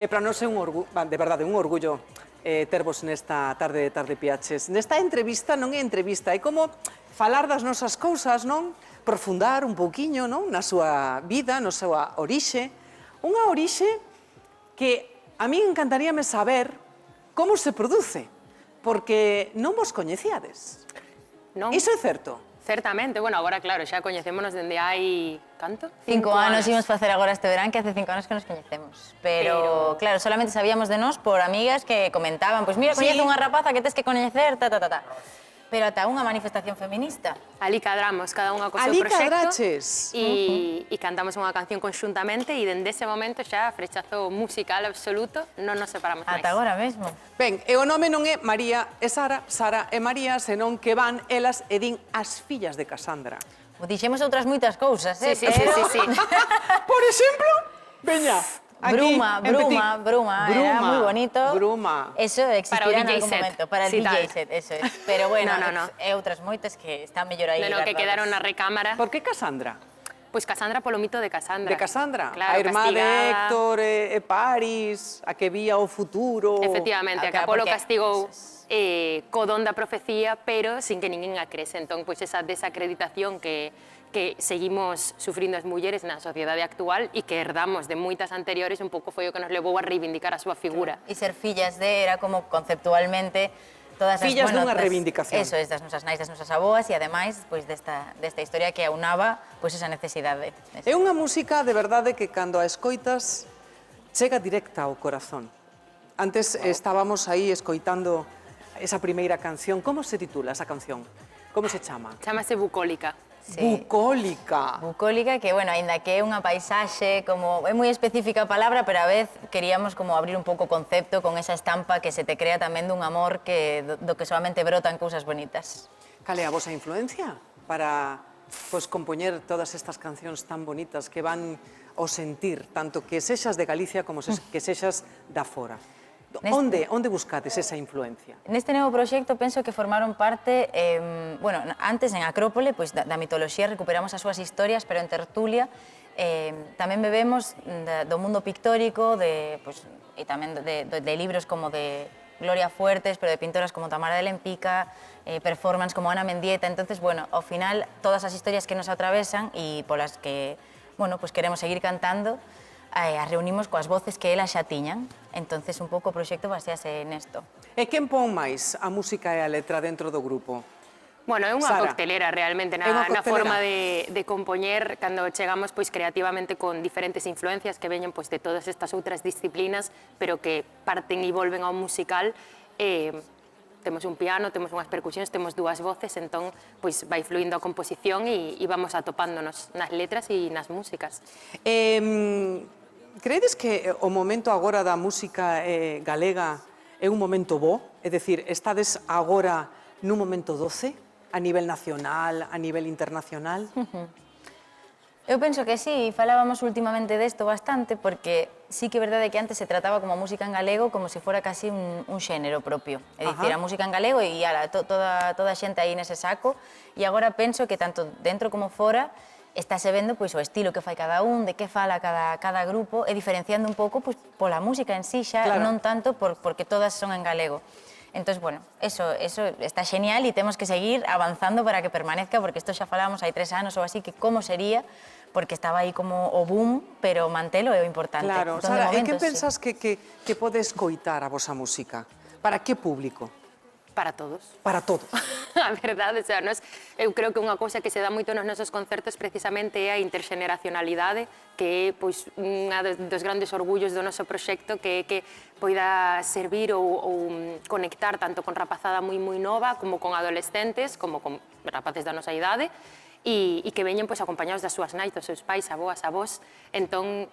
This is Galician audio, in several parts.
E para nós é de verdade, un orgullo tervos nesta tarde de Tarde Piaches. Nesta entrevista non é entrevista, é como falar das nosas cousas, non? Profundar un pouquiño, non? Na súa vida, na súa orixe. Unha orixe que a mí encantaríame saber como se produce, porque non vos coñecíades. Non. Iso é certo? Certamente, bueno, agora claro, xa coñecémonos dende hai, canto? 5 anos íbamos facer agora este verán, que hace 5 anos que nos coñecemos. Pero, claro, solamente sabíamos de nós por amigas que comentaban, pois mira, coñece unha rapaza que tes que coñecer, Pero ata unha manifestación feminista. Ali cadramos, cada unha co seu Ali proxecto. cadraches. E cantamos unha canción conxuntamente e dende ese momento xa frechazo musical absoluto, non nos separamos máis. Ata agora mesmo. Ben, e o nome non é María e Sara, Sara e María, senón que van elas e din as fillas de Casandra. O dixemos outras moitas cousas, Sí. Por exemplo, veña, aquí, Bruma, era moi bonito. Bruma. Eso existirá Para o en DJ algún set. momento, para el Sí, DJ tal. set, eso es. Pero bueno, No. e outras moitas que están mellor aí No, que guardadas. quedaron na recámara. Por que Casandra? Pois Casandra polo mito de Casandra. De Casandra, Claro, a irmá de castigada. Héctor e Paris, a que vía o futuro. Efectivamente, a que Claro, Apolo porque- castigou co don da profecía, pero sin que ninguén a crese. Entón, pois esa desacreditación que seguimos sufrindo as mulleres na sociedade actual e que herdamos de moitas anteriores, un pouco foi o que nos levou a reivindicar a súa figura. E ser fillas de era como conceptualmente todas as Fillas dunha reivindicación. Eso es, das nosas nais, das nosas aboas e ademais pois desta historia que aunaba pois esa necesidade. É unha música de verdade que cando a escoitas chega directa ao corazón. Antes estábamos aí escoitando esa primeira canción. Como se titula esa canción? Como se chama? Chámase Bucólica. Sí. Bucólica. Bucólica, que, bueno, aínda que é unha paisaxe, como é moi específica a palabra, pero a vez queríamos como abrir un pouco o concepto con esa estampa que se te crea tamén dun amor que do que solamente brotan cousas bonitas. Cal é a vosa influencia para compoñer todas estas cancións tan bonitas que van ao sentir, tanto que sexas de Galicia como que sexas da fora? Onde buscades esa influencia? Neste novo proxecto penso que formaron parte, bueno, antes en Acrópole, pois da mitoloxía recuperamos as súas historias, pero en tertulia tamén bebemos do mundo pictórico, e tamén de libros como de Gloria Fuertes, pero de pintoras como Tamara de Lempica, performance como Ana Mendieta. Entonces, bueno, ao final, todas as historias que nos atravesan e polas que, bueno, pues queremos seguir cantando, as reunimos coas voces que elas xa tiñan. Entonces, un pouco o proxecto basease nesto. E quen pon máis a música e a letra dentro do grupo? Bueno, é unha Sara. coctelera realmente É unha na coctelera. forma de compoñer cando chegamos pois creativamente con diferentes influencias que veñen pois de todas estas outras disciplinas, pero que parten e volven ao musical. Temos un piano, temos unhas percusións, temos dúas voces, entón pois vai fluindo a composición e vamos atopándonos nas letras e nas músicas. Credes que o momento agora da música galega é un momento bo? É dicir, estades agora nun momento doce? A nivel nacional, a nivel internacional? Eu penso que sí, falábamos últimamente desto bastante, porque sí que é verdade que antes se trataba como a música en galego como se fora casi un xénero propio. É dicir, a música en galego e toda a xente aí nese saco, e agora penso que tanto dentro como fora estáse vendo pois o estilo que fai cada un, de que fala cada grupo, e diferenciando un pouco pois pola música en sí xa, Claro. non tanto porque todas son en galego. Entón, bueno, eso está genial e temos que seguir avanzando para que permanezca, porque isto xa falábamos hai 3 anos ou así, que como sería, porque estaba aí como o boom, pero mantelo é o importante. Claro. Entón, de Sara, e momento, que pensas que pode escoitar a vosa música? Para que público? Para todos. Para todos. A verdade, o sea, eu creo que unha cousa que se dá moito nos nosos concertos precisamente é a interxeneracionalidade, que é pois unha dos grandes orgullos do noso proxecto, que é que poida servir ou conectar tanto con rapazada moi nova como con adolescentes, como con rapaces da nosa idade, e que veñen pois acompañados das súas nais, dos seus pais, avós, entón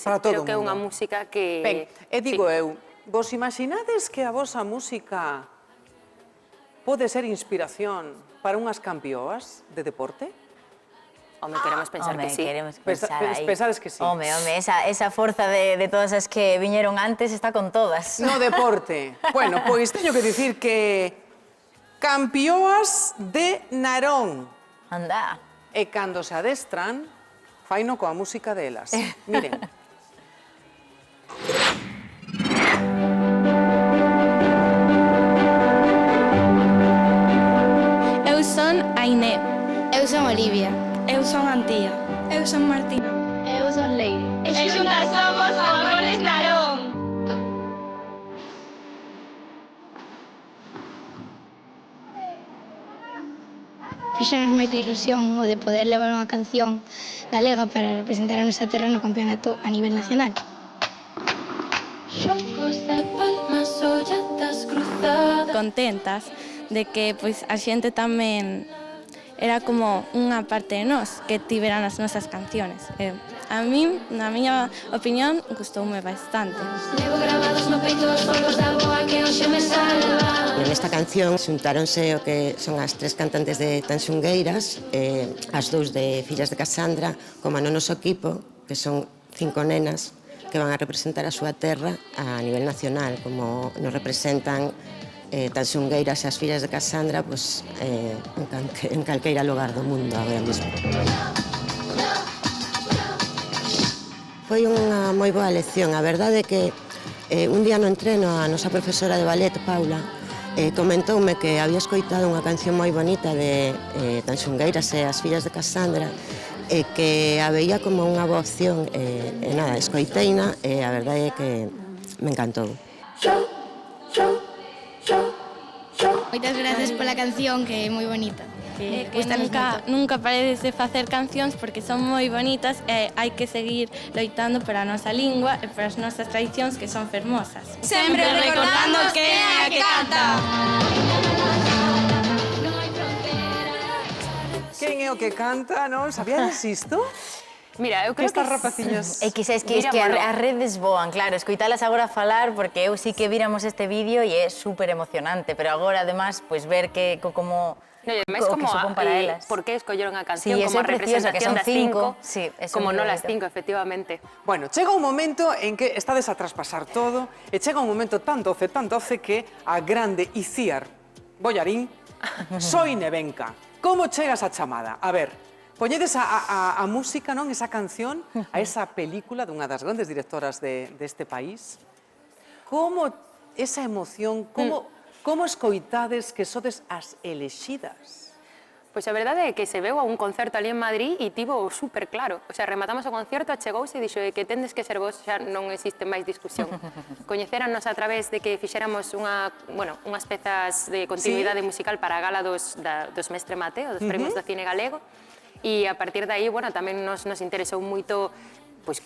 Para todo creo que é o unha mundo. música que... Ben, e digo sí. eu, vos imaginades que a vosa música pode ser inspiración para unhas campioas de deporte? Home, queremos pensar que sí. queremos pensar aí. Pensades que sí. Home, esa forza de todas as que viñeron antes está con todas. No deporte. Bueno, pois teño que dicir que campioas de Narón. Anda. E cando se adestran, faino coa música delas. Miren. fixemos moita ilusión o de poder levar unha canción galega para representar a nosa terra no campeonato a nivel nacional. Contentas de que pois, a xente tamén era como unha parte de nós que tiveran as nosas canciones. A mí, na miña opinión, gustoume bastante. En esta canción xuntáronse o que son as tres cantantes de Tanxungueiras, as dous de Fillas de Casandra, como no noso equipo, que son 5 nenas que van a representar a súa terra a nivel nacional, como nos representan Tanxungueiras e as Fillas de Casandra pues, en calqueira lugar do mundo agora mesmo. Foi unha moi boa lección. A verdade é que un día no entreno a nosa profesora de ballet, Paula, comentoume que había escoitado unha canción moi bonita de Tanxungueiras e as Fillas de Casandra e que a veía como unha boa opción e nada, escoiteina e a verdade é que me encantou. Moitas gracias pola canción, que é moi bonita. Que nunca paredes de facer cancións porque son moi bonitas e hai que seguir loitando para a nosa lingua e para as nosas tradicións que son fermosas. Sempre recordando que é a que canta. Quen é o que canta, non? Sabíades isto? Mira, eu Que creo que... estas rapaciñas... É que es que as redes voan, claro, escoitalas agora falar, porque eu sí que víramos este vídeo e é super emocionante, pero agora, además, pues, ver que como... No, e ademais, como que supón para elas. por que escolleron a canción Sí, como eso a é precioso, que representación son das 5. 5, Sí, eso como é moi non las bonito. 5, efectivamente. Bueno, chega un momento en que estades a traspasar todo e chega un momento tan doce que a grande Iciar Bollarín Soy Nevenka. Como chegas a chamada? A ver, poñedes a música, non? Esa canción, a esa película dunha das grandes directoras deste país. Como esa emoción, como escoitades que sodes as elexidas? Pois a verdade é que se veu a un concerto ali en Madrid e tivo super claro. O sea, rematamos o concerto, achegouse e dixo que tendes que ser vos, xa non existe máis discusión. Coñecérannos a través de que fixéramos unhas pezas de continuidade musical para a gala dos Mestre Mateo, dos premios do cine galego, e a partir de aí, tamén nos interesou moito pois,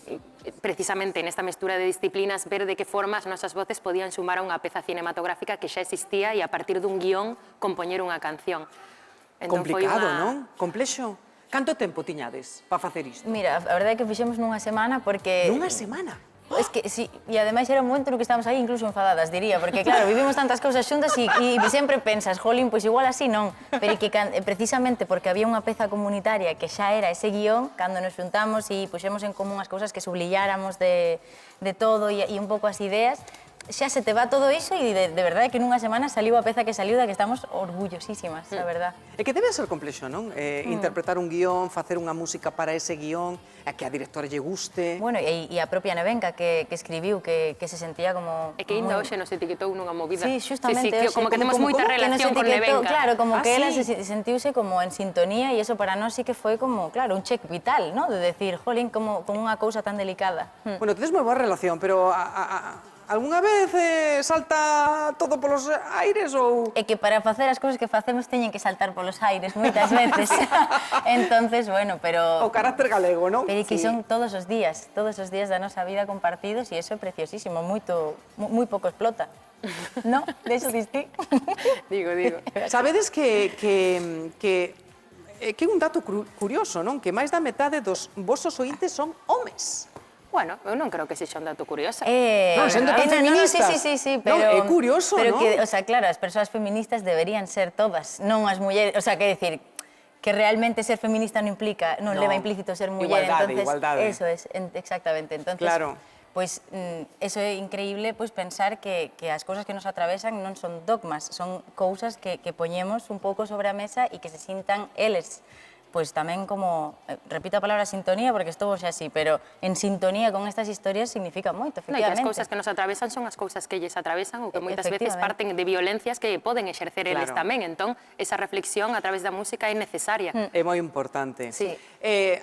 precisamente nesta mestura de disciplinas, ver de que forma as nosas voces podían sumar a unha peza cinematográfica que xa existía e a partir dun guión compoñer unha canción. Entón, Complicado, non? Complexo? Canto tempo tiñades para facer isto? Mira, a verdade é que fixemos nunha semana porque... Nunha semana? Es que sí, e ademais era un momento no que estábamos aí incluso enfadadas, diría, porque claro, vivimos tantas cousas xuntas e sempre pensas, jolín, pois igual así non, pero que precisamente porque había unha peza comunitaria que xa era ese guión, cando nos xuntamos e puxemos en común as cousas que sublilláramos de todo e un pouco as ideas, xa se te va todo iso e de verdade que nunha semana saliu a peza que saliu da que estamos orgullosísimas, a verdad. É que debe ser complexo, non? Interpretar un guión, facer unha música para ese guión, a que a directora lle guste... Bueno, e a propia Nevenka que escribiu, que se sentía como... É que ainda hoxe nos etiquetou nunha movida. Sí, justamente. Como que temos moita relación con Nevenka. Claro, como que ela sentiuse como en sintonía e eso para nós sí que foi como, claro, un check vital, ¿no? De decir, jolín, como con unha cousa tan delicada. Bueno, tedes moi boa relación, pero algunha vez salta todo polos aires ou...? É que para facer as cousas que facemos teñen que saltar polos aires moitas veces. Entonces, bueno, pero... O carácter galego, non? Pero que son todos os días da nosa vida compartidos e iso é preciosísimo, moi pouco explota. No? De iso distí? Digo. Sabedes que é un dato curioso, non? Que máis da metade dos vosos ointes son homes. Bueno, eu non creo que sexa un dato curioso. Non, sendo tan feministas. Sí, pero... Non, é curioso, pero non? Que, o sea, claro, as persoas feministas deberían ser todas, non as mulleres, o sea, quer decir, que realmente ser feminista non implica, non leva implícito ser muller, entonces, igualdade. Eso es, exactamente. Entonces, claro. Pois, eso é increíble, pois, pensar que as cousas que nos atravesan non son dogmas, son cousas que poñemos un pouco sobre a mesa e que se sintan eles. Pois tamén como, repito a palabra sintonía porque estou xa así, pero en sintonía con estas historias significa moito, efectivamente. No, e que as cousas que nos atravesan son as cousas que lles atravesan ou que moitas veces parten de violencias que poden exercer eles tamén. Entón, esa reflexión a través da música é necesaria. É moi importante. Sí.